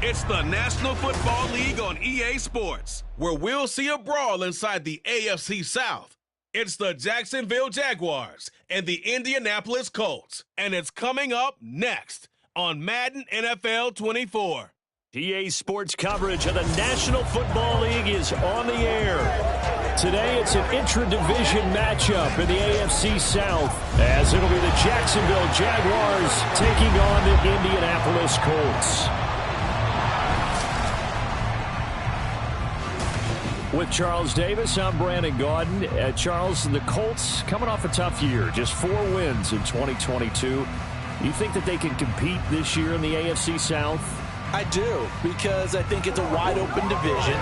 It's the National Football League on EA Sports, where we'll see a brawl inside the AFC South. It's the Jacksonville Jaguars and the Indianapolis Colts, and it's coming up next on Madden NFL 24. EA Sports coverage of the National Football League is on the air. Today it's an intra-division matchup in the AFC South, as it'll be the Jacksonville Jaguars taking on the Indianapolis Colts. With Charles Davis, I'm Brandon Gaudin. Charles, the Colts coming off a tough year, just 4 wins in 2022. You think that they can compete this year in the AFC South? I do, because I think it's a wide-open division,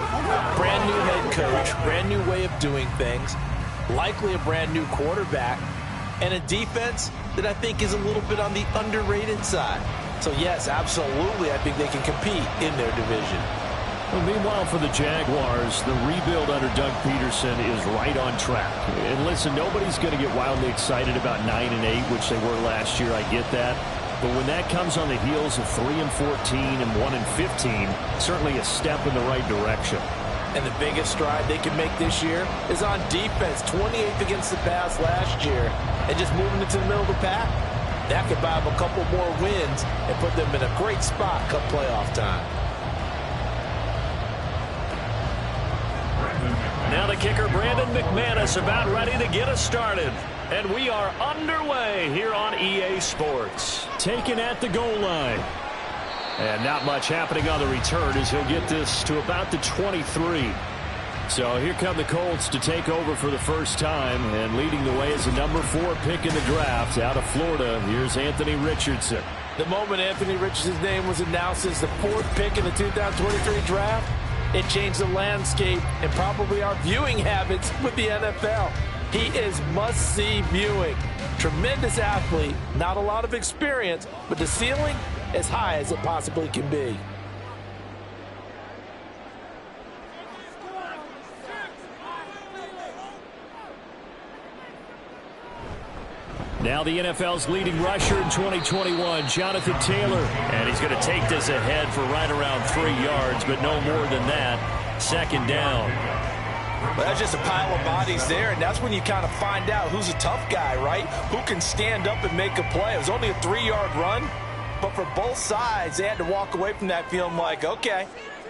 brand new head coach, brand new way of doing things, likely a brand new quarterback, and a defense that I think is a little bit on the underrated side. So yes, absolutely, I think they can compete in their division. Well, meanwhile, for the Jaguars, the rebuild under Doug Peterson is right on track. And listen, nobody's going to get wildly excited about 9-8, which they were last year. I get that. But when that comes on the heels of 3-14 and 1-15, certainly a step in the right direction. And the biggest stride they can make this year is on defense. 28th against the pass last year, and just moving into the middle of the pack. That could buy them a couple more wins and put them in a great spot come playoff time. Now the kicker, Brandon McManus, about ready to get us started. And we are underway here on EA Sports. Taken at the goal line. And not much happening on the return as he'll get this to about the 23. So here come the Colts to take over for the first time. And leading the way is the number 4 pick in the draft out of Florida. Here's Anthony Richardson. The moment Anthony Richardson's name was announced as the 4th pick in the 2023 draft, it changed the landscape and probably our viewing habits with the NFL. He is must-see viewing. Tremendous athlete, not a lot of experience, but the ceiling as high as it possibly can be. Now the NFL's leading rusher in 2021, Jonathan Taylor. And he's going to take this ahead for right around 3 yards, but no more than that. Second down. Well, that's just a pile of bodies there, and that's when you kind of find out who's a tough guy, right? Who can stand up and make a play. It was only a 3-yard run, but for both sides, they had to walk away from that feeling like, okay,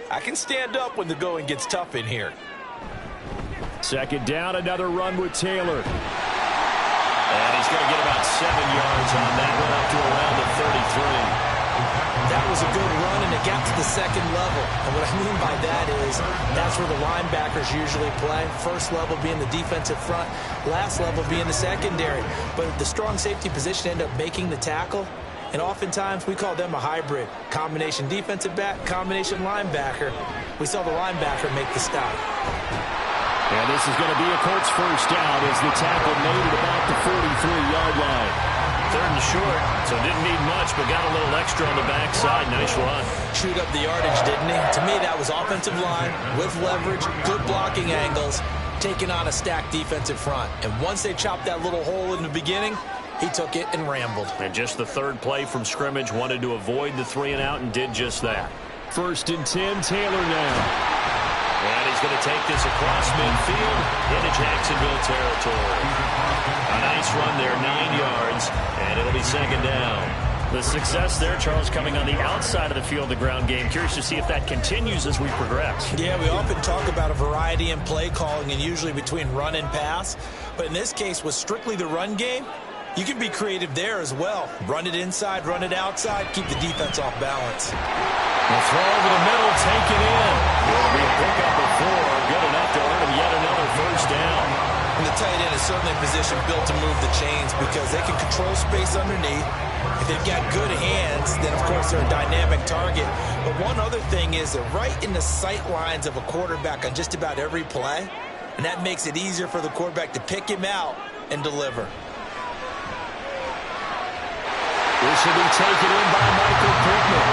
I can stand up when the going gets tough in here. Second down, another run with Taylor. And he's going to get about 7 yards on that one up to around the 33. That was a good run, and it got to the second level. And what I mean by that is that's where the linebackers usually play. First level being the defensive front, last level being the secondary. But the strong safety position ended up making the tackle, and oftentimes we call them a hybrid. Combination defensive back, combination linebacker. We saw the linebacker make the stop. And this is going to be a Colts first down as the tackle made it about the 43-yard line. 3rd and short, so didn't need much, but got a little extra on the backside. Nice run. Chewed up the yardage, didn't he? To me, that was offensive line with leverage, good blocking angles, taking on a stacked defensive front. And once they chopped that little hole in the beginning, he took it and rambled. And just the 3rd play from scrimmage, wanted to avoid the 3-and-out and did just that. 1st and 10, Taylor now. And he's going to take this across midfield into Jacksonville territory. A nice run there, 9 yards, and it'll be second down. The success there, Charles, coming on the outside of the field, the ground game. Curious to see if that continues as we progress. Yeah, we often talk about a variety in play calling and usually between run and pass. But in this case, with strictly the run game, you can be creative there as well. Run it inside, run it outside, keep the defense off balance. The throw over the middle, taken in. Will be a pickup of 4, good enough to earn him yet another first down. And the tight end is certainly a position built to move the chains because they can control space underneath. If they've got good hands, then of course they're a dynamic target. But one other thing is they're right in the sight lines of a quarterback on just about every play. And that makes it easier for the quarterback to pick him out and deliver. This will be taken in by Michael Pittman.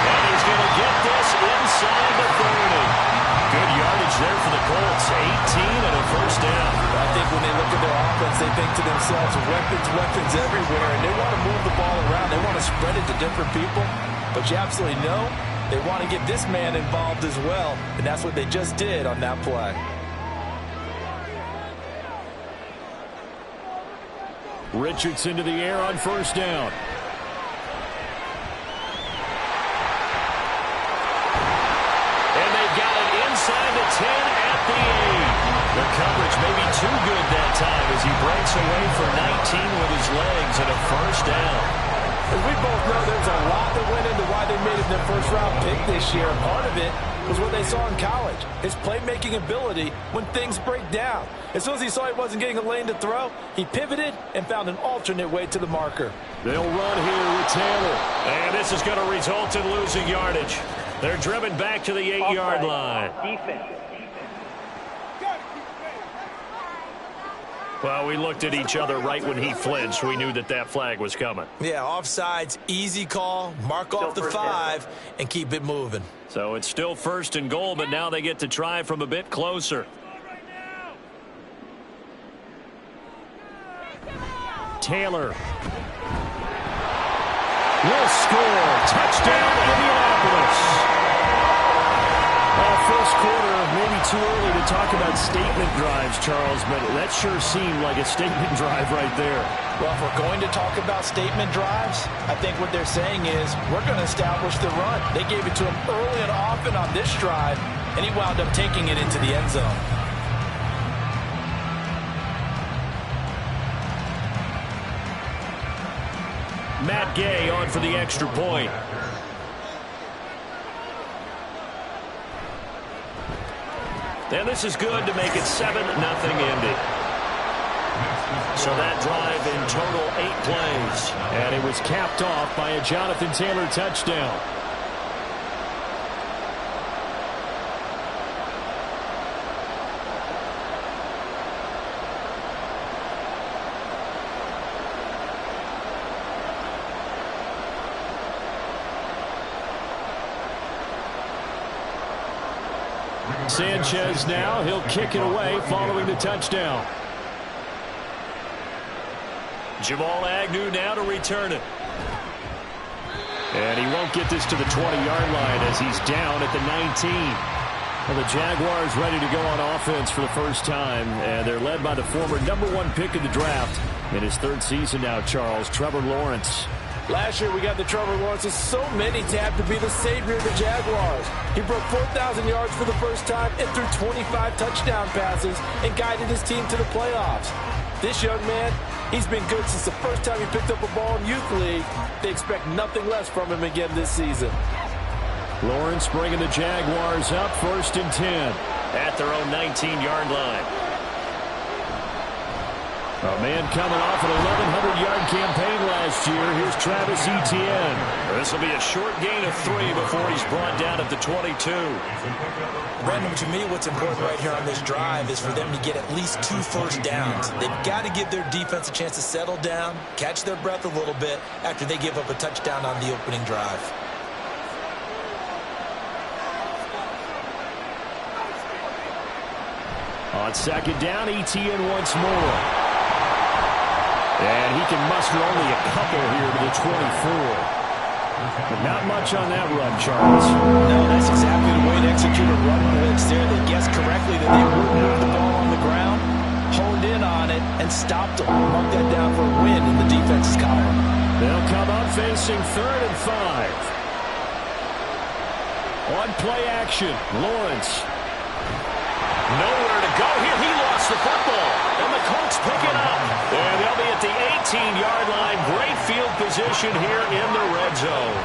And he's going to get this inside the 30. Good yardage there for the Colts. 18 and a first down. I think when they look at their offense, they think to themselves, weapons everywhere, and they want to move the ball around. They want to spread it to different people. But you absolutely know They want to get this man involved as well, and that's what they just did on that play. Richardson to the air on first down. And they've got it inside the 10 at the 8. The coverage may be too good that time as he breaks away for 19 with his legs and a first down. As we both know, there's a lot that went into why they made it their first-round pick this year. Part of it was what they saw in college, his playmaking ability when things break down. As soon as he saw he wasn't getting a lane to throw, he pivoted and found an alternate way to the marker. They'll run here with Taylor. And this is going to result in losing yardage. They're driven back to the 8-yard line. Defense. Well, we looked at each other right when he flinched. We knew that that flag was coming. Yeah, offsides, easy call, mark off the 5, and keep it moving. So it's still first and goal, but now they get to try from a bit closer. Taylor will score. Touchdown, Indianapolis. First quarter, maybe too early to talk about statement drives, Charles, but that sure seemed like a statement drive right there. Well, if we're going to talk about statement drives, I think what they're saying is we're going to establish the run. They gave it to him early and often on this drive, and he wound up taking it into the end zone. Matt Gay on for the extra point. And this is good to make it 7-0 Indy. So that drive in total 8 plays. And it was capped off by a Jonathan Taylor touchdown. Sanchez now, he'll kick it away following the touchdown. Jamal Agnew now to return it. And he won't get this to the 20-yard line as he's down at the 19. Well, the Jaguars ready to go on offense for the first time, and they're led by the former #1 pick of the draft in his 3rd season now, Charles, Trevor Lawrence. Last year we got the Trevor Lawrences, so many tapped to be the savior of the Jaguars. He broke 4,000 yards for the first time and threw 25 touchdown passes and guided his team to the playoffs. This young man, he's been good since the first time he picked up a ball in Youth League. They expect nothing less from him again this season. Lawrence bringing the Jaguars up 1st and 10 at their own 19-yard line. A man coming off an 1,100-yard campaign last year. Here's Travis Etienne. This will be a short gain of 3 before he's brought down at the 22. Brandon, to me, what's important right here on this drive is for them to get at least 2 first downs. They've got to give their defense a chance to settle down, catch their breath a little bit after they give up a touchdown on the opening drive. On 2nd down, Etienne once more. And he can muster only a couple here to the 24. But not much on that run, Charles. No, that's exactly the way to execute a run blitz there. They guessed correctly that they would move the ball on the ground, honed in on it, and stopped them. Mark that down for a win in the defense's column. They'll come up facing 3rd and 5. On play action, Lawrence. Nowhere to go here. He lost the football. And the Colts pick it up. And they'll be at the 18-yard line. Great field position here in the red zone.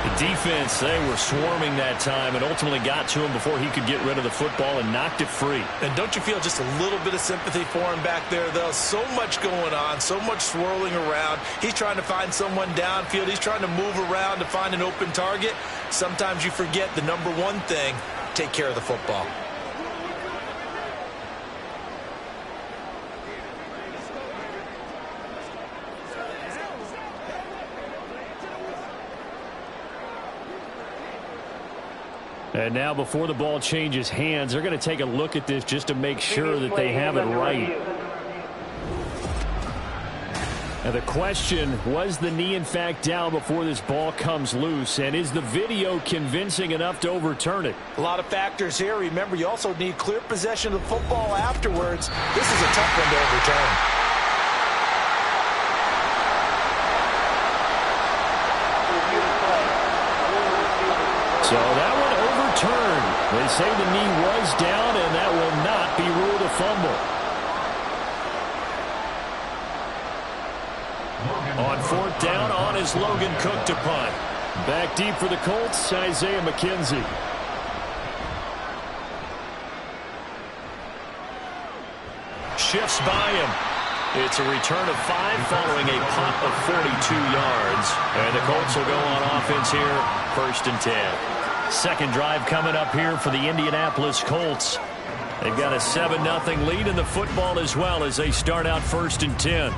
The defense, they were swarming that time and ultimately got to him before he could get rid of the football and knocked it free. And don't you feel just a little bit of sympathy for him back there, though? So much going on, so much swirling around. He's trying to find someone downfield. He's trying to move around to find an open target. Sometimes you forget the #1 thing, take care of the football. And now before the ball changes hands, they're going to take a look at this just to make sure that they have it right. And the question, was the knee in fact down before this ball comes loose? And is the video convincing enough to overturn it? A lot of factors here. Remember, you also need clear possession of the football afterwards. This is a tough one to overturn. So that one overturned. They say the knee was down, and that will not be ruled a fumble. On 4th down, on is Logan Cook to punt. Back deep for the Colts, Isaiah McKenzie. Shifts by him. It's a return of 5 following a punt of 42 yards. And the Colts will go on offense here, 1st and 10. Second drive coming up here for the Indianapolis Colts. They've got a 7-0 lead in the football as well as they start out 1st and 10.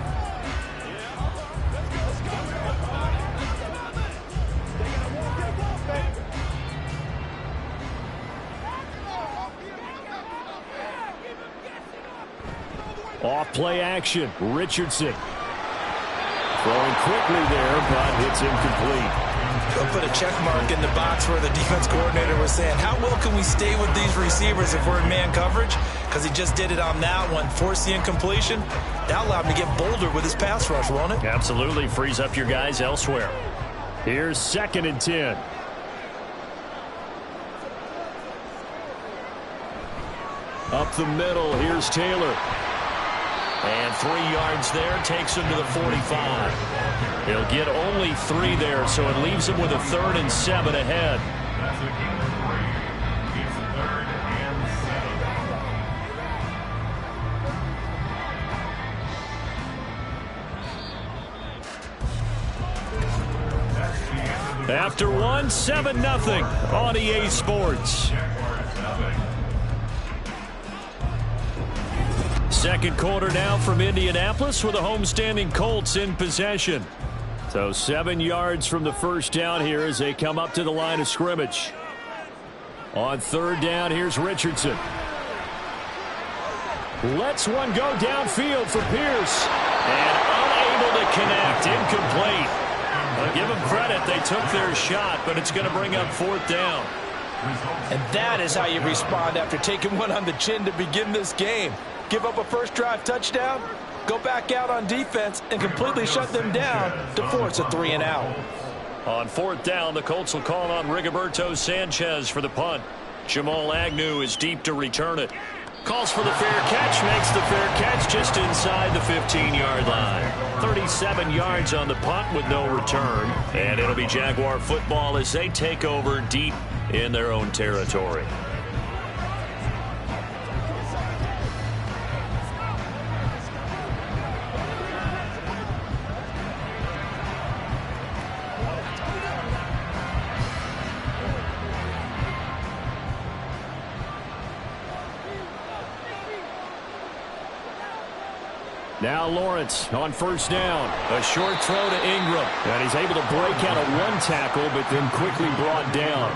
Off play action, Richardson. Throwing quickly there, but it's incomplete. They'll put a check mark in the box where the defense coordinator was saying, how well can we stay with these receivers if we're in man coverage? Because he just did it on that one, forced the incompletion. That allowed him to get bolder with his pass rush, won't it? Absolutely, frees up your guys elsewhere. Here's 2nd and 10. Up the middle, here's Taylor. And 3 yards there, takes him to the 45. He'll get only 3 there, so it leaves him with a 3rd and 7 ahead. After one, 7-0 on EA Sports. Second quarter now from Indianapolis with the homestanding Colts in possession. So 7 yards from the first down here as they come up to the line of scrimmage. On 3rd down, here's Richardson. Lets one go downfield for Pierce. And unable to connect, incomplete. I'll give them credit, they took their shot, but it's going to bring up 4th down. And that is how you respond after taking one on the chin to begin this game. Give up a first drive touchdown, go back out on defense, and completely shut them down to force a 3 and out. On 4th down, the Colts will call on Rigoberto Sanchez for the punt. Jamal Agnew is deep to return it. Calls for the fair catch, makes the fair catch just inside the 15-yard line. 37 yards on the punt with no return. And it'll be Jaguar football as they take over deep in their own territory. Now Lawrence on 1st down. A short throw to Ingram. And he's able to break out of 1 tackle, but then quickly brought down.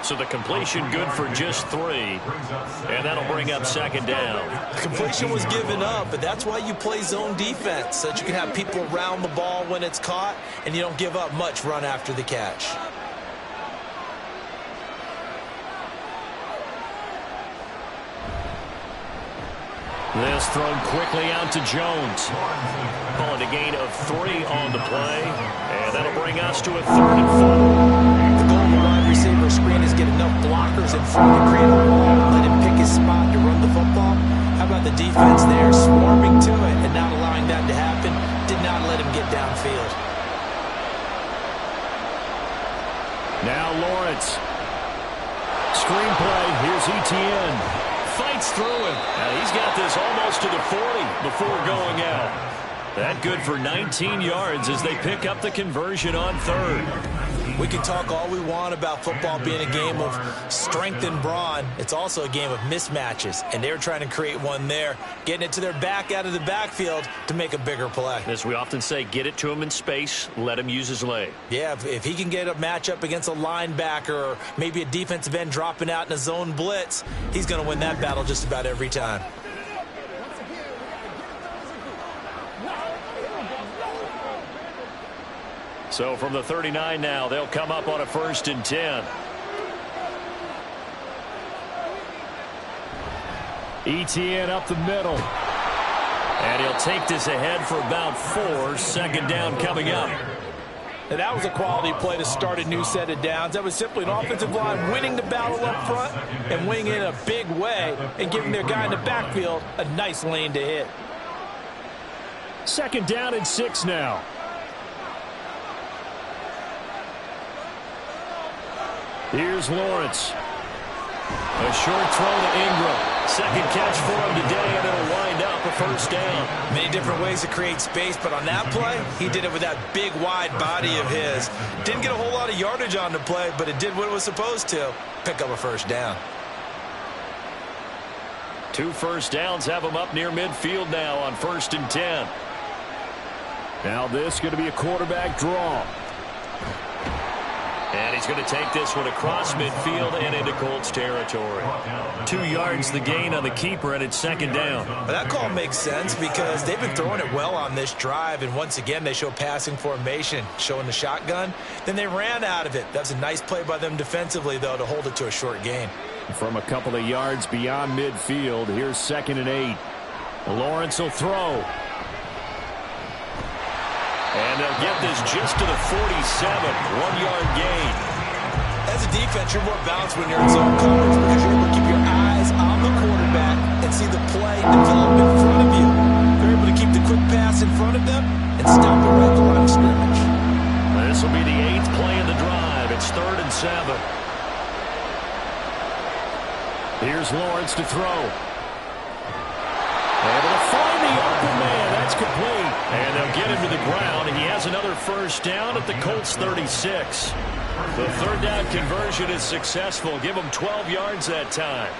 So the completion good for just 3. And that'll bring up 2nd down. Completion was given up, but that's why you play zone defense, so that you can have people around the ball when it's caught, and you don't give up much run after the catch. This thrown quickly out to Jones. Calling a gain of 3 on the play. And that'll bring us to a 3rd and 4. The goal of the wide receiver screen is get enough blockers in front to create a wall and let him pick his spot to run the football. How about the defense there, swarming to it and not allowing that to happen? Did not let him get downfield. Now Lawrence. Screenplay. Here's Etienne. Fights through him. And he's got this almost to the 40 before going out. That good for 19 yards as they pick up the conversion on 3rd. We can talk all we want about football being a game of strength and brawn. It's also a game of mismatches, and they're trying to create one there, getting it to their back out of the backfield to make a bigger play. As we often say, get it to him in space, let him use his leg. Yeah, if he can get a matchup against a linebacker or maybe a defensive end dropping out in a zone blitz, he's going to win that battle just about every time. So from the 39 now, they'll come up on a 1st and 10. ETN up the middle. And he'll take this ahead for about 4. 2nd down coming up. And that was a quality play to start a new set of downs. That was simply an offensive line winning the battle up front and winning in a big way and giving their guy in the backfield a nice lane to hit. 2nd down and 6 now. Here's Lawrence. A short throw to Ingram. 2nd catch for him today, and it'll wind up a 1st down. Many different ways to create space, but on that play, he did it with that big, wide body of his. Didn't get a whole lot of yardage on the play, but it did what it was supposed to. Pick up a 1st down. 2 first downs have him up near midfield now on 1st and 10. Now this is going to be a quarterback draw. And he's going to take this one across midfield and into Colts territory. 2 yards the gain on the keeper, and it's 2nd down. Well, that call makes sense because they've been throwing it well on this drive, and once again they show passing formation, showing the shotgun. Then they ran out of it. That was a nice play by them defensively, though, to hold it to a short gain. From a couple of yards beyond midfield, here's 2nd and 8. Lawrence will throw. And they'll get this just to the 47, 1-yard gain. As a defense, you're more balanced when you're in zone coverage because you're able to keep your eyes on the quarterback and see the play develop in front of you. You're able to keep the quick pass in front of them and stop it right at the line of scrimmage. This will be the 8th play of the drive. It's 3rd and 7. Here's Lawrence to throw. Able to find the open man. That's complete. And they'll get him to the ground. And he has another 1st down at the Colts 36. The 3rd down conversion is successful. Give him 12 yards that time.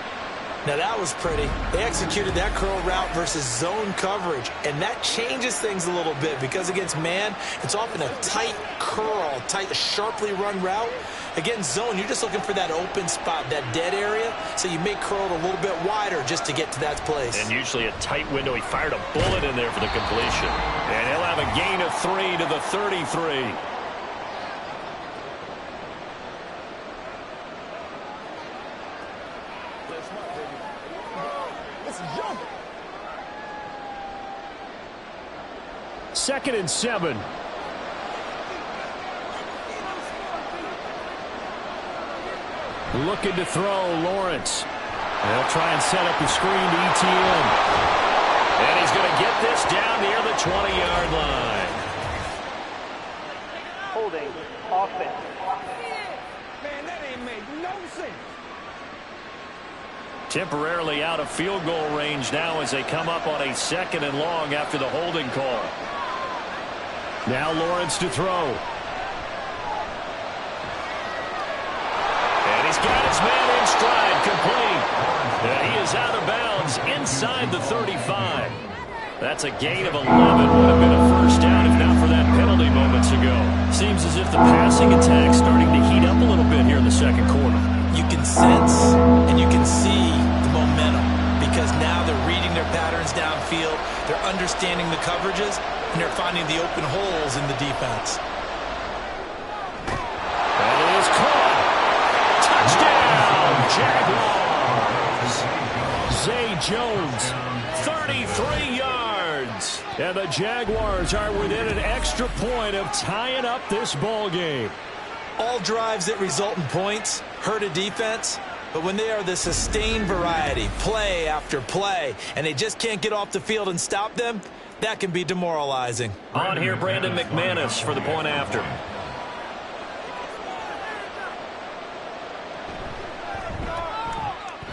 Now that was pretty. They executed that curl route versus zone coverage. And that changes things a little bit because against man, it's often a tight curl, tight, sharply run route. Against zone, you're just looking for that open spot, that dead area, so you may curl it a little bit wider just to get to that place. And usually a tight window. He fired a bullet in there for the completion. And he'll have a gain of 3 to the 33. Second and 7. Looking to throw, Lawrence. They'll try and set up the screen to ETN. And he's going to get this down near the 20-yard line. Holding offense. Man, that ain't make no sense. Temporarily out of field goal range now as they come up on a 2nd and long after the holding call. Now Lawrence to throw. And he's got his man in stride, complete. And he is out of bounds inside the 35. That's a gain of 11. Would have been a 1st down if not for that penalty moments ago. Seems as if the passing attack's starting to heat up a little bit here in the 2nd quarter. You can sense and you can see the momentum because now they're reading their patterns downfield, they're understanding the coverages, and they're finding the open holes in the defense. That is caught. Touchdown, Jaguars. Zay Jones, 33 yards. And the Jaguars are within an extra point of tying up this ball game. All drives that result in points hurt a defense, but when they are the sustained variety, play after play, and they just can't get off the field and stop them, that can be demoralizing. On here, Brandon McManus for the point after.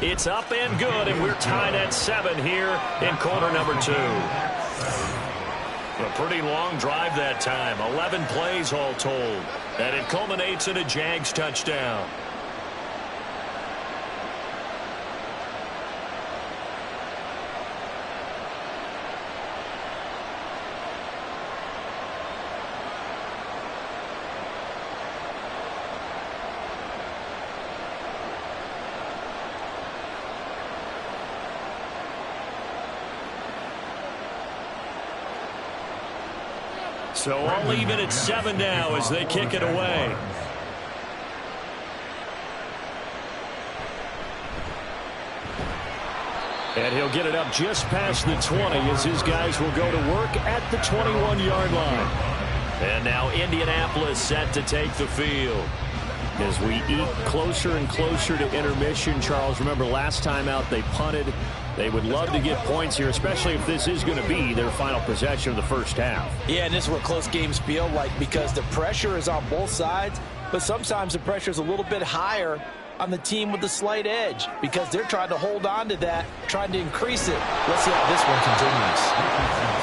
It's up and good, and we're tied at 7 here in quarter number 2. A pretty long drive that time, 11 plays all told, and it culminates in a Jags touchdown. So I'll leave it at 7 now as they kick it away. And he'll get it up just past the 20 as his guys will go to work at the 21-yard line. And now Indianapolis set to take the field. As we eat closer and closer to intermission, Charles, remember last time out they punted. They would love to get points here, especially if this is going to be their final possession of the first half. Yeah, and this is what close games feel like because the pressure is on both sides, but sometimes the pressure is a little bit higher on the team with the slight edge because they're trying to hold on to that, trying to increase it. Let's see how this one continues.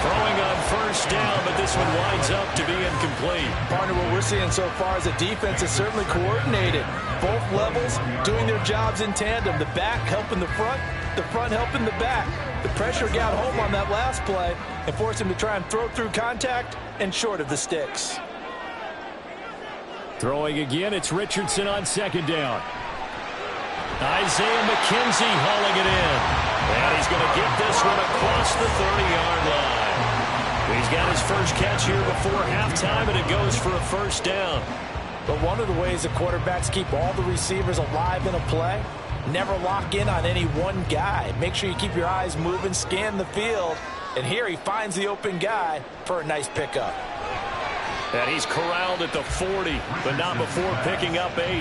Throwing on first down, but this one winds up to be incomplete. Partner, what we're seeing so far is the defense is certainly coordinated. Both levels doing their jobs in tandem. The back helping the front helping the back. The pressure got home on that last play and forced him to try and throw through contact and short of the sticks. Throwing again, it's Richardson on second down. Isaiah McKenzie hauling it in. And he's going to get this one across the 30-yard line. He's got his first catch here before halftime, and it goes for a first down. But one of the ways the quarterbacks keep all the receivers alive in a play, never lock in on any one guy. Make sure you keep your eyes moving, scan the field. And here he finds the open guy for a nice pickup. And he's corralled at the 40, but not before picking up 8.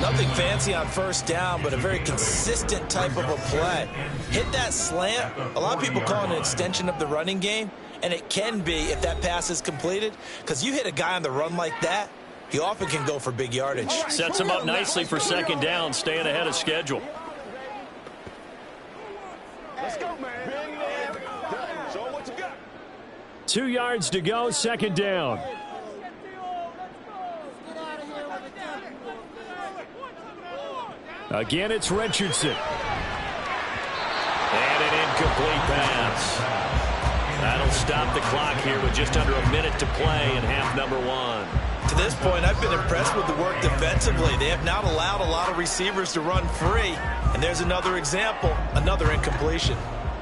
Nothing fancy on first down, but a very consistent type of a play. Hit that slant. A lot of people call it an extension of the running game, and it can be if that pass is completed, because you hit a guy on the run like that, he often can go for big yardage. Sets him up nicely for second down, staying ahead of schedule. Let's go, man. 2 yards to go, second down. Again, it's Richardson. And an incomplete pass. That'll stop the clock here with just under a minute to play in half number 1. To this point, I've been impressed with the work defensively. They have not allowed a lot of receivers to run free. And there's another example, another incompletion.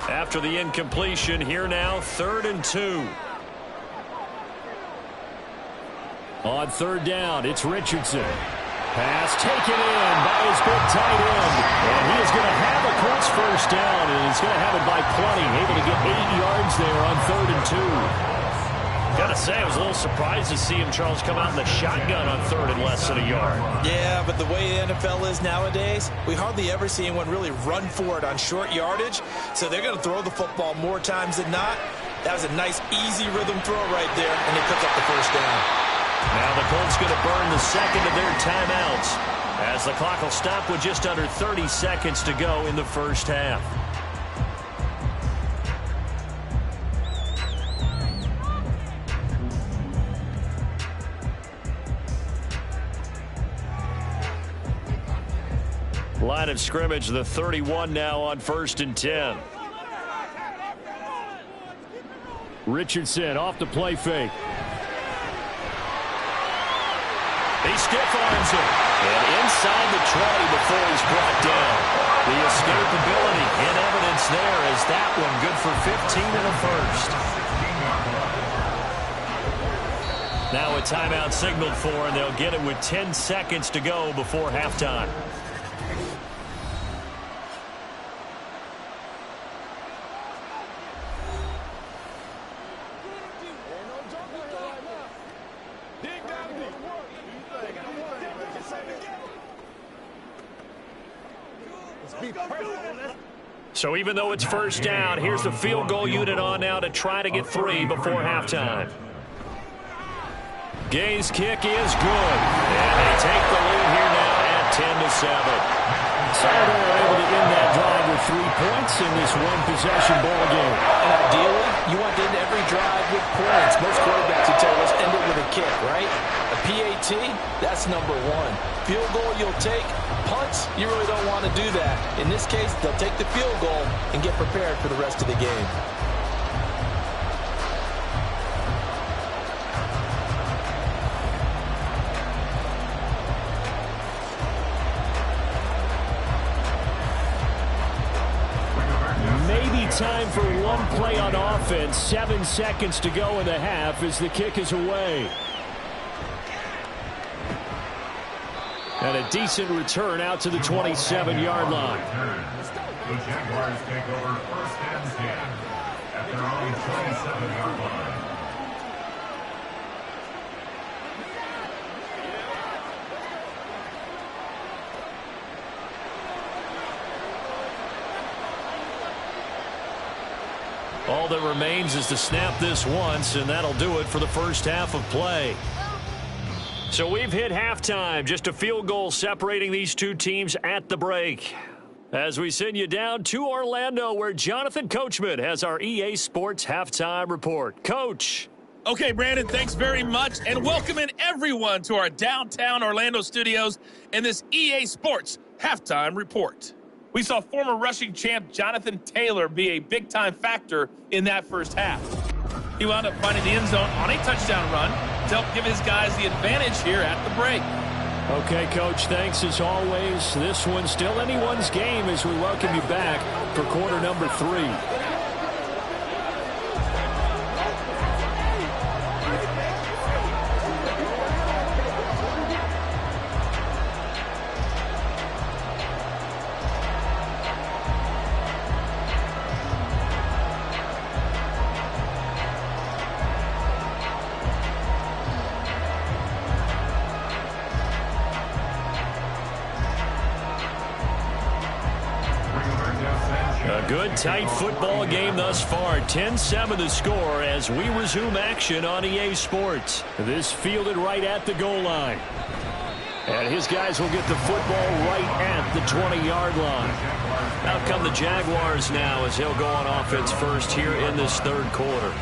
After the incompletion, here now, 3rd and 2. On third down, it's Richardson. Pass taken in by his big tight end. And he is going to have a Colts first down, and he's going to have it by plenty. Able to get 8 yards there on 3rd and 2. Got to say, I was a little surprised to see him, Charles, come out in the shotgun on 3rd and less than a yard. Yeah, but the way the NFL is nowadays, we hardly ever see anyone really run for it on short yardage. So they're going to throw the football more times than not. That was a nice, easy rhythm throw right there, and they pick up the first down. Now the Colts going to burn the second of their timeouts as the clock will stop with just under 30 seconds to go in the first half. Line of scrimmage, the 31 now on 1st and 10. Richardson off the play fake. He stiff-arms him. And inside the 20 before he's brought down. The escapability in evidence there as that one good for 15 in the first. Now a timeout signaled for, and they'll get it with 10 seconds to go before halftime. So even though it's first down, here's the field goal unit on now to try to get 3 before halftime. Gay's kick is good. And they take the lead here now at 10-7. So they're able to end that drive with 3 points in this one-possession ball game. And ideally, you want to end every drive with points. Most quarterbacks would tell us end it with a kick, right? A PAT, that's number 1. Field goal you'll take. Punts, you really don't want to do that. In this case, they'll take the field goal and get prepared for the rest of the game. time for one play on offense. 7 seconds to go in the half as the kick is away. And a decent return out to the 27-yard line. The Jaguars take over 1st and 10 at their own 27-yard line. All that remains is to snap this once, and that'll do it for the first half of play. So we've hit halftime, just a field goal separating these two teams at the break. As we send you down to Orlando, where Jonathan Coachman has our EA Sports Halftime Report. Coach. Okay, Brandon, thanks very much, and welcome in everyone to our downtown Orlando studios and this EA Sports Halftime Report. We saw former rushing champ Jonathan Taylor be a big-time factor in that first half. He wound up finding the end zone on a touchdown run to help give his guys the advantage here at the break. Okay, Coach, thanks as always. This one's still anyone's game as we welcome you back for quarter number 3. Good, tight football game thus far. 10-7 the score as we resume action on EA Sports. This fielded right at the goal line. And his guys will get the football right at the 20-yard line. Out come the Jaguars now as he'll go on offense first here in this third quarter.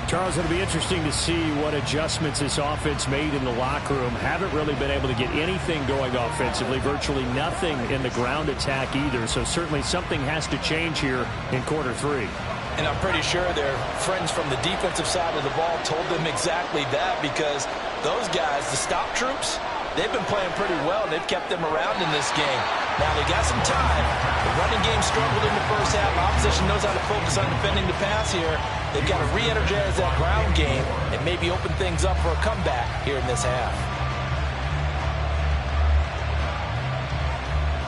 Charles, it'll be interesting to see what adjustments this offense made in the locker room. Haven't really been able to get anything going offensively, virtually nothing in the ground attack either. So certainly something has to change here in quarter 3. And I'm pretty sure their friends from the defensive side of the ball told them exactly that, because those guys, the stop troops, they've been playing pretty well. They've kept them around in this game. Now they got some time. The running game struggled in the first half. Opposition knows how to focus on defending the pass here. They've got to re-energize that ground game and maybe open things up for a comeback here in this half.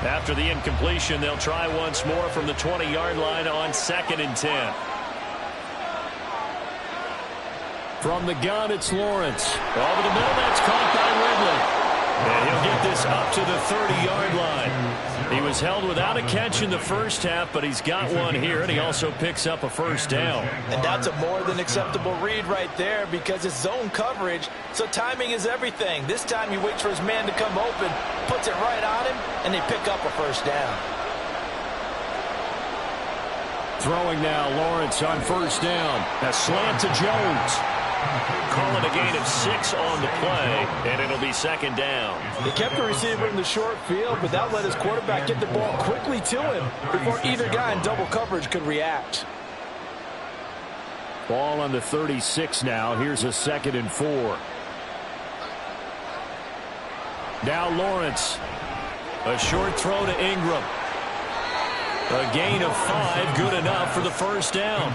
After the incompletion, they'll try once more from the 20-yard line on 2nd and 10. From the gun, it's Lawrence. Over the middle, that's caught by Ridley. And he'll get this up to the 30-yard line. He was held without a catch in the first half, but he's got one here, and he also picks up a first down. And that's a more than acceptable read right there, because it's zone coverage, so timing is everything. This time he waits for his man to come open, puts it right on him, and they pick up a first down. Throwing now, Lawrence on first down. A slant to Jones. Call it a gain of 6 on the play, and it'll be 2nd down. They kept the receiver in the short field, but that let his quarterback get the ball quickly to him before either guy in double coverage could react. Ball on the 36 now. Here's a 2nd and 4. Now Lawrence. A short throw to Ingram. A gain of 5, good enough for the first down.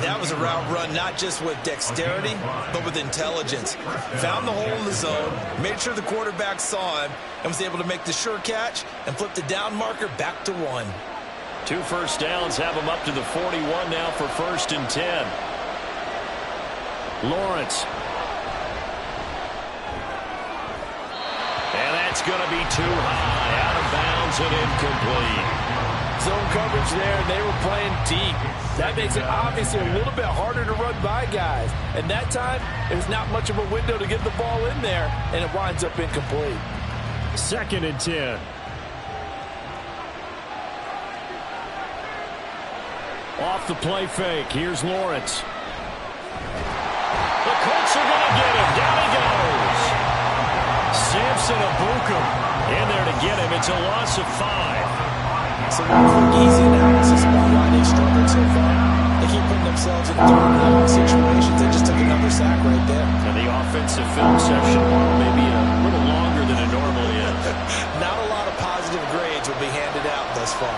That was a route run not just with dexterity, but with intelligence. Found the hole in the zone, made sure the quarterback saw him, and was able to make the sure catch and flip the down marker back to 1. 2 first downs have him up to the 41 now for 1st and 10. Lawrence. And that's going to be too high, out of bounds and incomplete. Zone coverage there, and they were playing deep. That makes it obviously a little bit harder to run by guys. And that time, there's not much of a window to get the ball in there, and it winds up incomplete. 2nd and 10. Off the play fake, here's Lawrence. The Colts are going to get him. Down he goes. Samson Abukum in there to get him. It's a loss of 5. So real quick, easy analysis about why they struggled so far. They keep putting themselves in third and long situations. They just took another sack right there. And the offensive film section may be a little longer than it normally is. Not a lot of positive grades will be handed out thus far.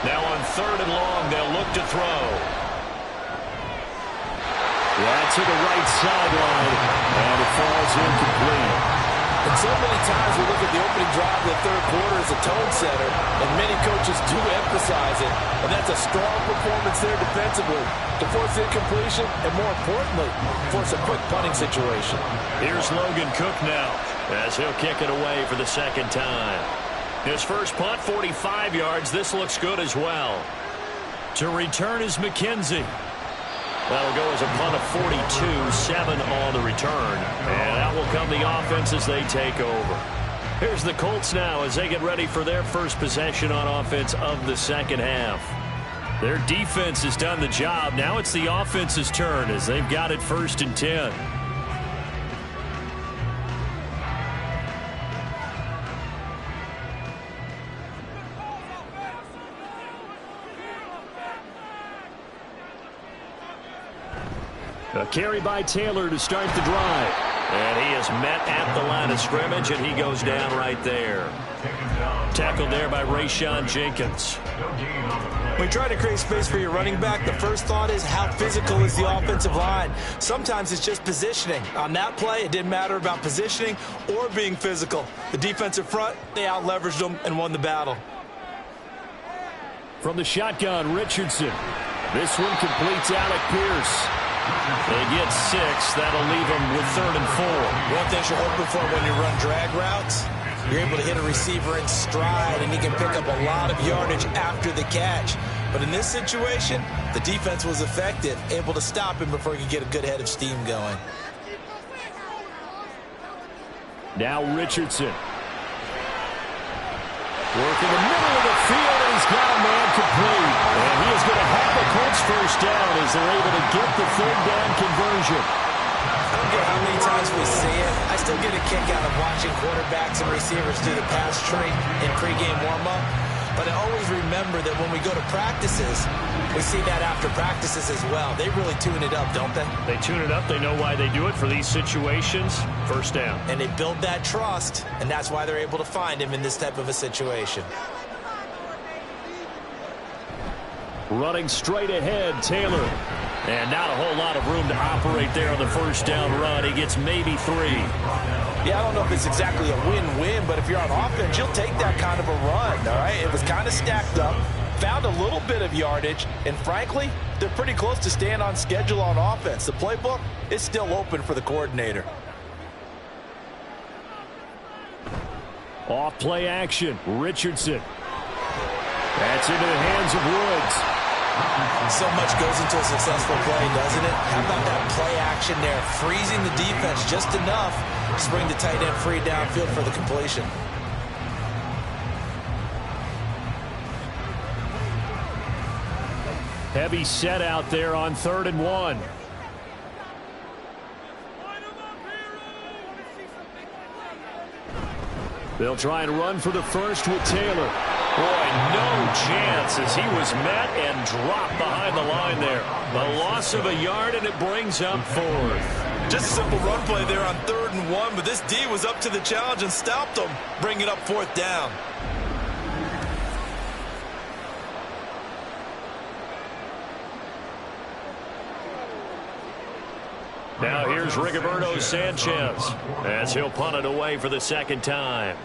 Now on third and long, they'll look to throw. That's to the right sideline, and it falls incomplete. And so many times we look at the opening drive of the third quarter as a tone setter, and many coaches do emphasize it. And that's a strong performance there defensively to force incompletion and, more importantly, force a quick punting situation. Here's Logan Cook now as he'll kick it away for the second time. His first punt, 45 yards. This looks good as well. To return is McKenzie. That'll go as a punt of 42, 7 on the return. And out will come the offense as they take over. Here's the Colts now as they get ready for their first possession on offense of the second half. Their defense has done the job. Now it's the offense's turn as they've got it 1st and 10. A carry by Taylor to start the drive. And he is met at the line of scrimmage, and he goes down right there. Tackled there by Rayshon Jenkins. When you try to create space for your running back, the first thought is how physical is the offensive line. Sometimes it's just positioning. On that play, it didn't matter about positioning or being physical. The defensive front, they out-leveraged them and won the battle. From the shotgun, Richardson. This one completes Alec Pierce. They get 6. That'll leave them with 3rd and 4. One thing you're hoping for when you run drag routes, you're able to hit a receiver in stride, and he can pick up a lot of yardage after the catch. But in this situation, the defense was effective, able to stop him before he could get a good head of steam going. Now Richardson. Work in the middle of the field, and he's got a man complete. And he is going to have the Colts first down as they're able to get the 3rd down conversion. I don't care how many times we see it. I still get a kick out of watching quarterbacks and receivers do the pass tree in pregame warm-up. But I always remember that when we go to practices, we see that after practices as well. They really tune it up, don't they? They tune it up. They know why they do it for these situations. First down. And they build that trust, and that's why they're able to find him in this type of a situation. Running straight ahead, Taylor. And not a whole lot of room to operate there on the first down run. He gets maybe 3. Yeah, I don't know if it's exactly a win-win, but if you're on offense, you'll take that kind of a run, all right? It was kind of stacked up, found a little bit of yardage, and frankly, they're pretty close to staying on schedule on offense. The playbook is still open for the coordinator. Off play action, Richardson. That's into the hands of Woods. So much goes into a successful play, doesn't it? How about that play action there? Freezing the defense just enough to bring the tight end free downfield for the completion. Heavy set out there on 3rd and 1. They'll try and run for the first with Taylor. Boy, no chance as he was met and dropped behind the line there. The loss of a yard, and it brings up 4th. Just a simple run play there on 3rd and 1, but this D was up to the challenge and stopped them, bringing up 4th down. Now here's Rigoberto Sanchez as he'll punt it away for the second time.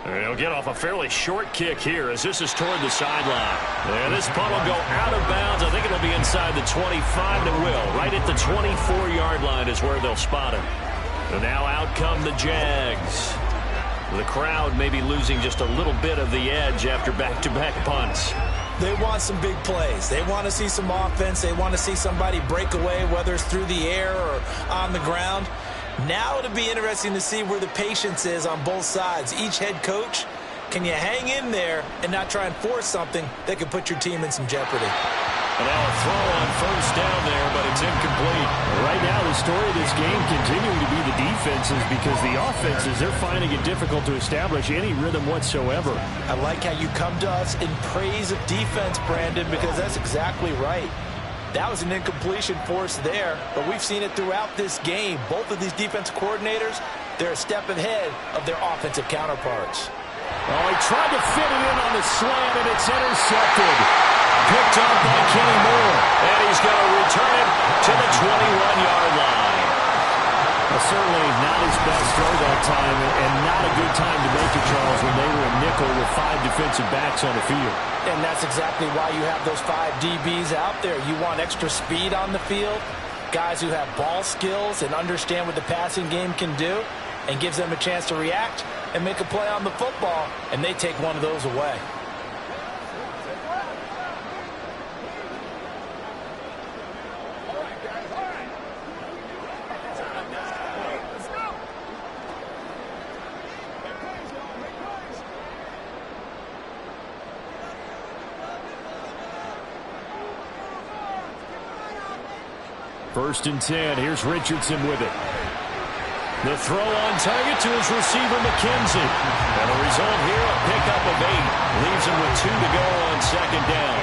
And he'll get off a fairly short kick here as this is toward the sideline. And this punt will go out of bounds. I think it'll be inside the 25, and it will. Right at the 24-yard line is where they'll spot it. And now out come the Jags. The crowd may be losing just a little bit of the edge after back-to-back punts. They want some big plays. They want to see some offense. They want to see somebody break away, whether it's through the air or on the ground. Now it'll be interesting to see where the patience is on both sides. Each head coach, can you hang in there and not try and force something that could put your team in some jeopardy? And now a throw on first down there, but it's incomplete. Right now, the story of this game continuing to be the defenses, because the offenses, they're finding it difficult to establish any rhythm whatsoever. I like how you come to us in praise of defense, Brandon, because that's exactly right. That was an incompletion force there, but we've seen it throughout this game. Both of these defense coordinators, they're a step ahead of their offensive counterparts. Oh, he tried to fit it in on the slant, and it's intercepted. Picked up by Kenny Moore. And he's going to return it to the 21-yard line. Well, certainly not his best throw that time, and not a good time to make it, Charles, when they were a nickel with 5 defensive backs on the field. And that's exactly why you have those 5 DBs out there. You want extra speed on the field, guys who have ball skills and understand what the passing game can do, and gives them a chance to react and make a play on the football, and they take one of those away. First and 10. Here's Richardson with it. The throw on target to his receiver, McKenzie. And the result here, a pickup of 8. Leaves him with 2 to go on second down.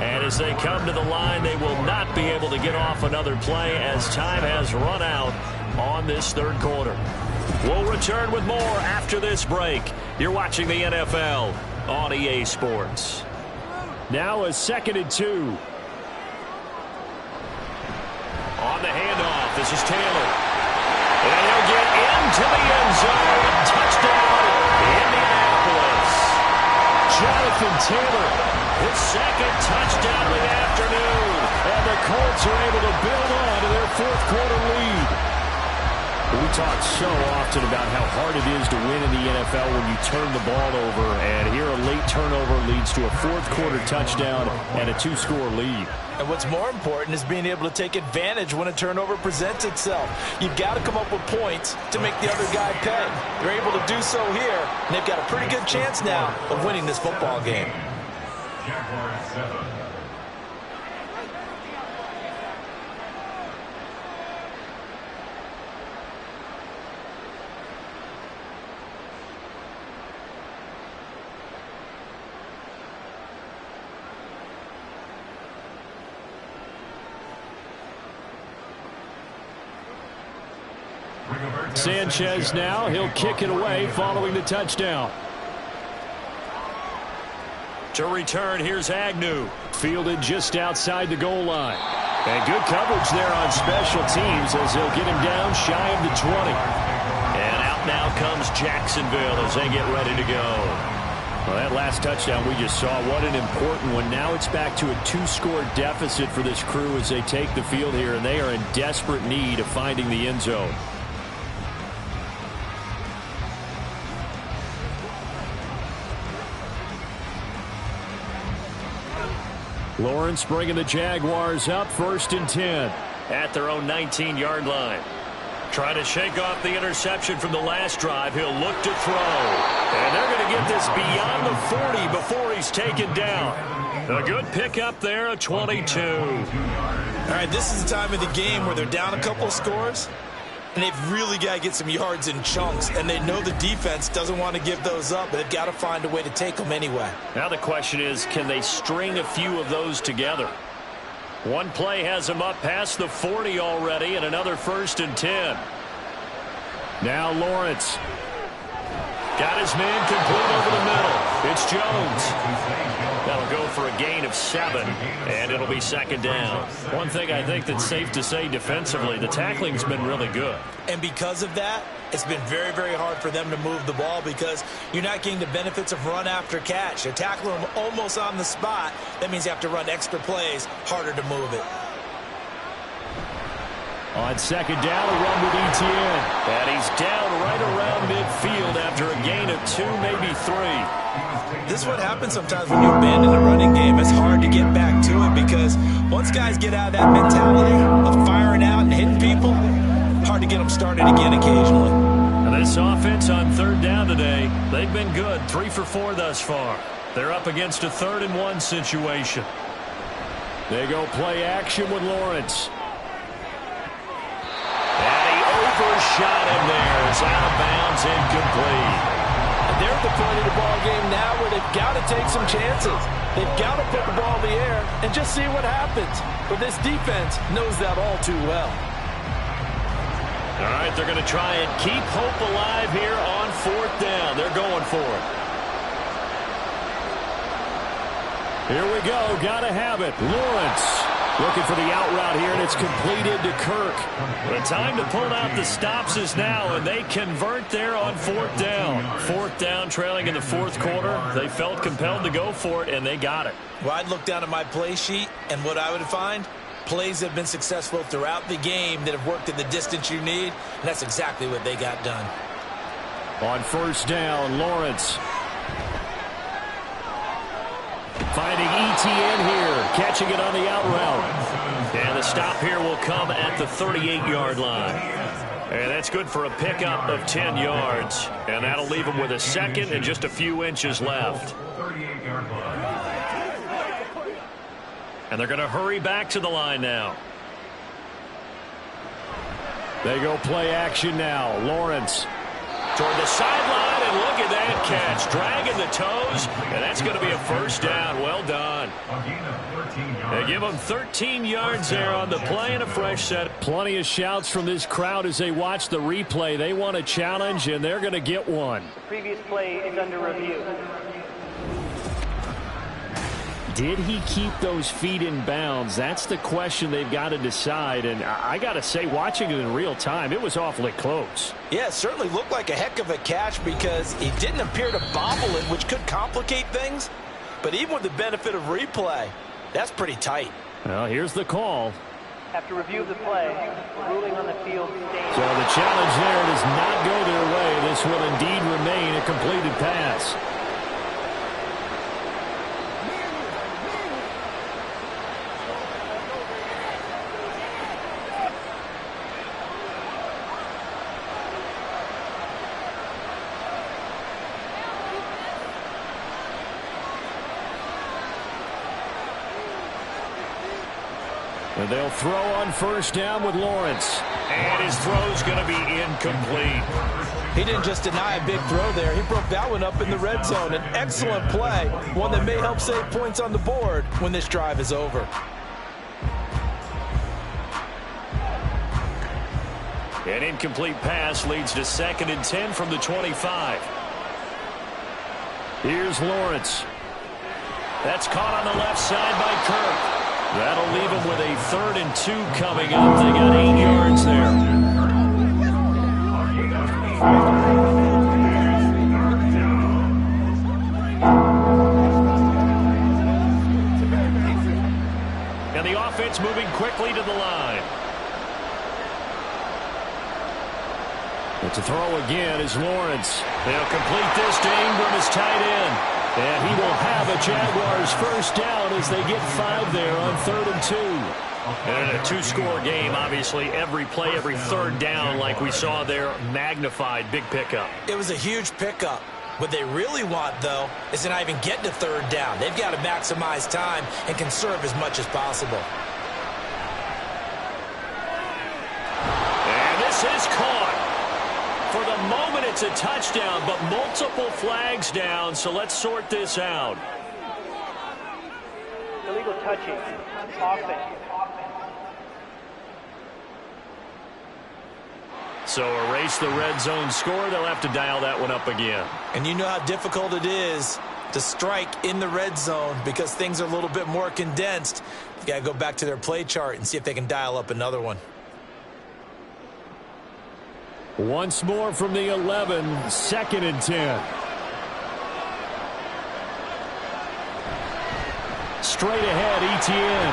And as they come to the line, they will not be able to get off another play as time has run out on this third quarter. We'll return with more after this break. You're watching the NFL on EA Sports. Now a 2nd and 2. On the handoff, this is Taylor. And he'll get into the end zone. Touchdown, Indianapolis. Jonathan Taylor, his 2nd touchdown of the afternoon. And the Colts are able to build on to their 4th quarter lead. We talk so often about how hard it is to win in the NFL when you turn the ball over. And here a late turnover leads to a 4th quarter touchdown and a 2-score lead. And what's more important is being able to take advantage when a turnover presents itself. You've got to come up with points to make the other guy pay. They're able to do so here, and they've got a pretty good chance now of winning this football game. Jaguar 7. Sanchez now, he'll kick it away following the touchdown. To return, here's Agnew. Fielded just outside the goal line. And good coverage there on special teams as they'll get him down shy of the 20. And out now comes Jacksonville as they get ready to go. Well, that last touchdown we just saw, what an important one. Now it's back to a 2-score deficit for this crew as they take the field here, and they are in desperate need of finding the end zone. Lawrence bringing the Jaguars up, 1st and 10. At their own 19-yard line. Trying to shake off the interception from the last drive. He'll look to throw. And they're going to get this beyond the 40 before he's taken down. A good pickup there, a 22. All right, this is the time of the game where they're down a couple of scores, and they've really got to get some yards in chunks, and they know the defense doesn't want to give those up, but they've got to find a way to take them anyway. Now the question is, can they string a few of those together? One play has them up past the 40 already, and another 1st and 10. Now Lawrence. Got his man complete over the middle. It's Jones. That'll go for a gain of 7, and it'll be 2nd down. One thing I think that's safe to say defensively, the tackling's been really good. And because of that, it's been very, very hard for them to move the ball because you're not getting the benefits of run after catch. They're tackling them almost on the spot. That means you have to run extra plays, harder to move it. On 2nd down, a run with Etienne. And he's down right around midfield after a gain of 2, maybe 3. This is what happens sometimes when you abandon the running game. It's hard to get back to it because once guys get out of that mentality of firing out and hitting people, hard to get them started again occasionally. And this offense on 3rd down today, they've been good. 3 for 4 thus far. They're up against a 3rd and 1 situation. They go play action with Lawrence. Overshot him there. It's out of bounds, incomplete. they're at the point of the ball game now where they've got to take some chances. They've got to put the ball in the air and just see what happens. But this defense knows that all too well. All right, they're going to try and keep hope alive here on 4th down. They're going for it. Here we go. Got to have it. Lawrence looking for the out route here, and it's completed to Kirk. The time to pull out the stops is now, and they convert there on 4th down. 4th down, trailing in the 4th quarter. They felt compelled to go for it, and they got it. Well, I'd look down at my play sheet, and what I would find, plays have been successful throughout the game that have worked in the distance you need, and that's exactly what they got done. On 1st down, Lawrence finding ETN here, catching it on the out route. And the stop here will come at the 38-yard line. And that's good for a pickup of 10 yards. And that'll leave them with a second and just a few inches left. And they're going to hurry back to the line now. They go play action now. Lawrence toward the sideline, and look at that catch. Dragging the toes, and that's going to be a 1st down. Well done. They give them 13 yards there on the play and a fresh set. Plenty of shouts from this crowd as they watch the replay. They want a challenge, and they're going to get one. The previous play is under review. Did he keep those feet in bounds? That's the question they've got to decide. And I got to say, watching it in real time, it was awfully close. Yeah, it certainly looked like a heck of a catch because he didn't appear to bobble it, which could complicate things. But even with the benefit of replay, that's pretty tight. Well, here's the call. After review of the play, the ruling on the field stays. So the challenge there does not go their way. This will indeed remain a completed pass. And they'll throw on 1st down with Lawrence. And his throw's going to be incomplete. He didn't just deny a big throw there. He broke that one up in the red zone. An excellent play, one that may help save points on the board when this drive is over. An incomplete pass leads to 2nd and 10 from the 25. Here's Lawrence. That's caught on the left side by Kirk. That'll leave them with a 3rd and 2 coming up. They got 8 yards there. And the offense moving quickly to the line. But to throw again is Lawrence. They'll complete this to Ingram as tight end. And he will have a Jaguars 1st down as they get 5 there on 3rd and 2. And in a 2-score game, obviously, every play, every 3rd down, like we saw there, magnified, big pickup. It was a huge pickup. What they really want, though, is to not even get to 3rd down. They've got to maximize time and conserve as much as possible. And this is caught. For the moment, it's a touchdown, but multiple flags down, so let's sort this out. Illegal touching. Offense. So erase the red zone score. They'll have to dial that one up again. And you know how difficult it is to strike in the red zone because things are a little bit more condensed. You've got to go back to their play chart and see if they can dial up another one. Once more from the 11, 2nd and 10. Straight ahead, ETN.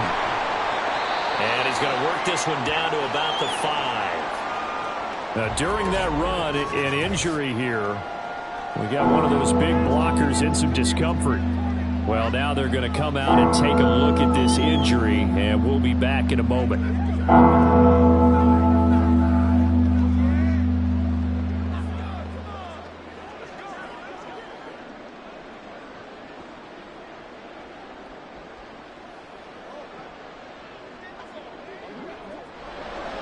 And he's going to work this one down to about the 5. Now, during that run, an injury here. We got one of those big blockers in some discomfort. Well, now they're going to come out and take a look at this injury, and we'll be back in a moment.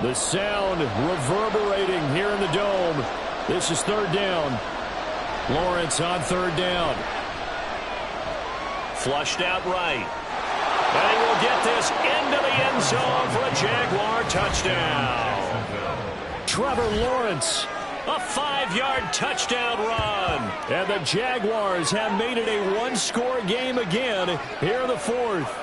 The sound reverberating here in the dome. This is 3rd down. Lawrence on third down. Flushed out right. And he will get this into the end zone for a Jaguar touchdown. Trevor Lawrence, a 5-yard touchdown run. And the Jaguars have made it a one-score game again here in the fourth.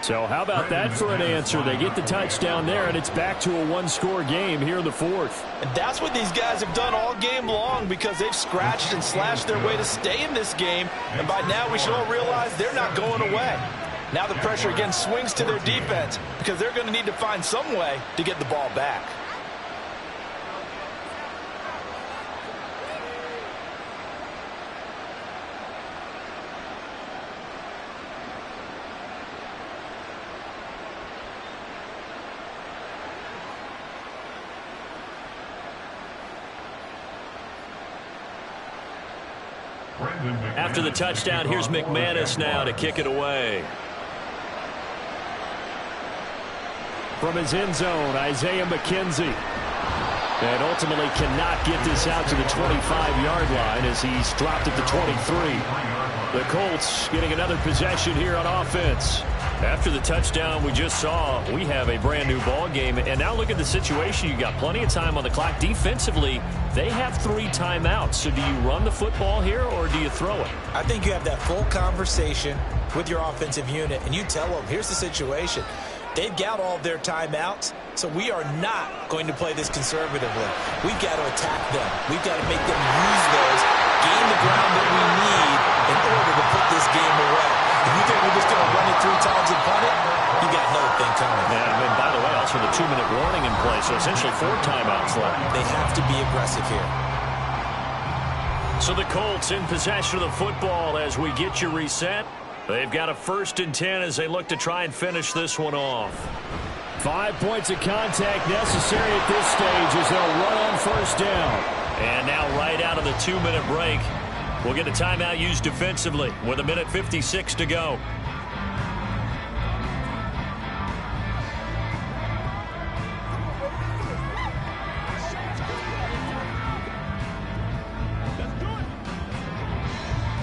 So how about that for an answer? They get the touchdown there, and it's back to a one-score game here in the fourth. And that's what these guys have done all game long, because they've scratched and slashed their way to stay in this game. And by now we should all realize they're not going away. Now the pressure again swings to their defense, because they're going to need to find some way to get the ball back. After the touchdown, here's McManus now to kick it away. From his end zone, Isaiah McKenzie. And ultimately cannot get this out to the 25-yard line as he's dropped at the 23. The Colts getting another possession here on offense. After the touchdown we just saw, we have a brand new ball game. And now look at the situation. You got plenty of time on the clock. Defensively, they have 3 timeouts. So do you run the football here or do you throw it? I think you have that full conversation with your offensive unit, and you tell them, here's the situation. They've got all of their timeouts, so we are not going to play this conservatively. We've got to attack them. We've got to make them use those, gain the ground that we need in order to put this game away. If you think we're just going to run it 3 times and punt it, you got another thing coming. And by the way, also the 2-minute warning in play, so essentially 4 timeouts left. They have to be aggressive here. So the Colts in possession of the football as we get you reset. They've got a 1st and 10 as they look to try and finish this one off. 5 points of contact necessary at this stage as they'll run on 1st down. And now right out of the 2-minute break, we'll get a timeout used defensively with 1:56 to go.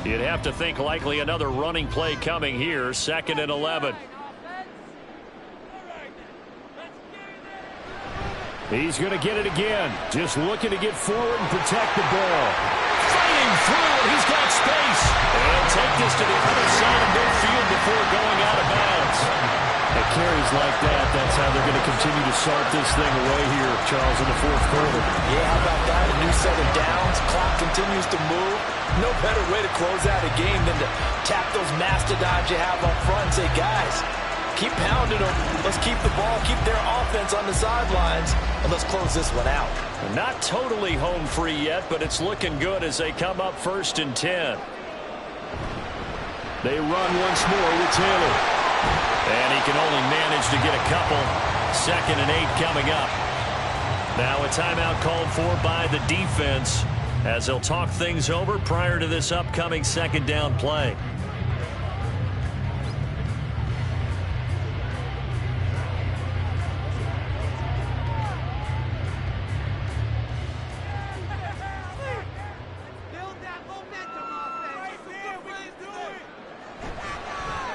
You'd have to think likely another running play coming here. 2nd and 11. He's going to get it again. Just looking to get forward and protect the ball. Fighting through, and he's got space. And take this to the other side of midfield before going out of bounds. At carries like that, that's how they're going to continue to salt this thing away here, Charles, in the 4th quarter. Yeah, how about that? A new set of downs. Clock continues to move. No better way to close out a game than to tap those mastodons you have up front and say, guys, keep pounding them. Let's keep the ball, keep their offense on the sidelines, and let's close this one out. Not totally home free yet, but it's looking good as they come up 1st and 10. They run once more with Taylor. And he can only manage to get a couple. 2nd and 8 coming up. Now a timeout called for by the defense as they'll talk things over prior to this upcoming 2nd down play.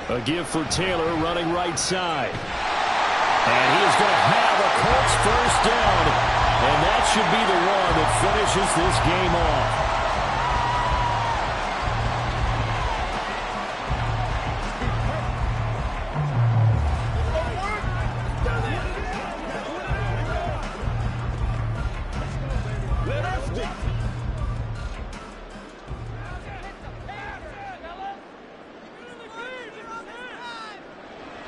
A give for Taylor running right side. And he is going to have a Colts 1st down. And that should be the one that finishes this game off.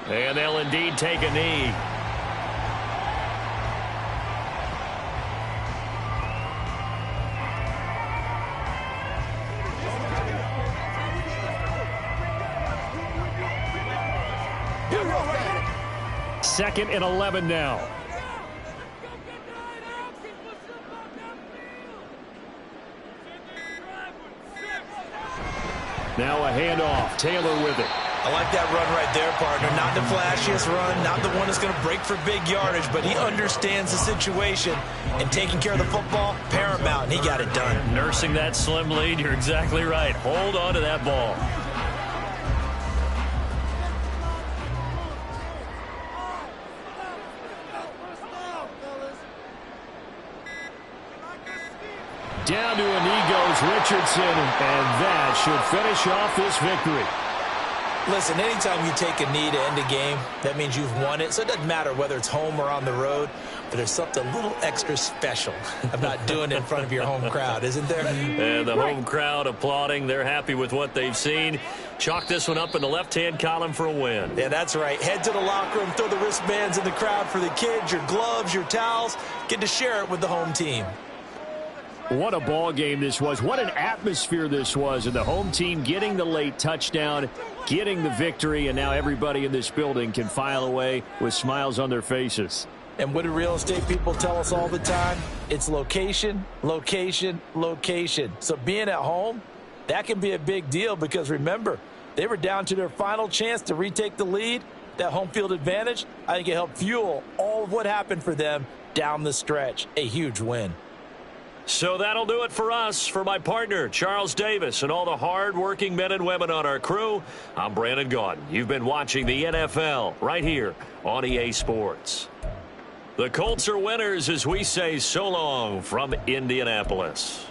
And they'll indeed take a knee. Second and 11 now. Now a handoff. Taylor with it. I like that run right there, partner. Not the flashiest run, not the one that's going to break for big yardage, but he understands the situation, and taking care of the football, paramount, and he got it done. Nursing that slim lead, you're exactly right. Hold on to that ball. Down to a knee goes Richardson, and that should finish off this victory. Listen, anytime you take a knee to end a game, that means you've won it. So it doesn't matter whether it's home or on the road, but there's something a little extra special about doing it in front of your home crowd, isn't there? And the home crowd applauding. They're happy with what they've seen. Chalk this one up in the left-hand column for a win. Yeah, that's right. Head to the locker room, throw the wristbands in the crowd for the kids, your gloves, your towels. Get to share it with the home team. What a ball game this was. What an atmosphere this was. And the home team getting the late touchdown, getting the victory, and now everybody in this building can file away with smiles on their faces. And what do real estate people tell us all the time? It's location, location, location. So being at home, that can be a big deal because remember, they were down to their final chance to retake the lead. That home field advantage, I think it helped fuel all of what happened for them down the stretch. A huge win. So that'll do it for us. For my partner, Charles Davis, and all the hard-working men and women on our crew, I'm Brandon Gaudin. You've been watching the NFL right here on EA Sports. The Colts are winners as we say so long from Indianapolis.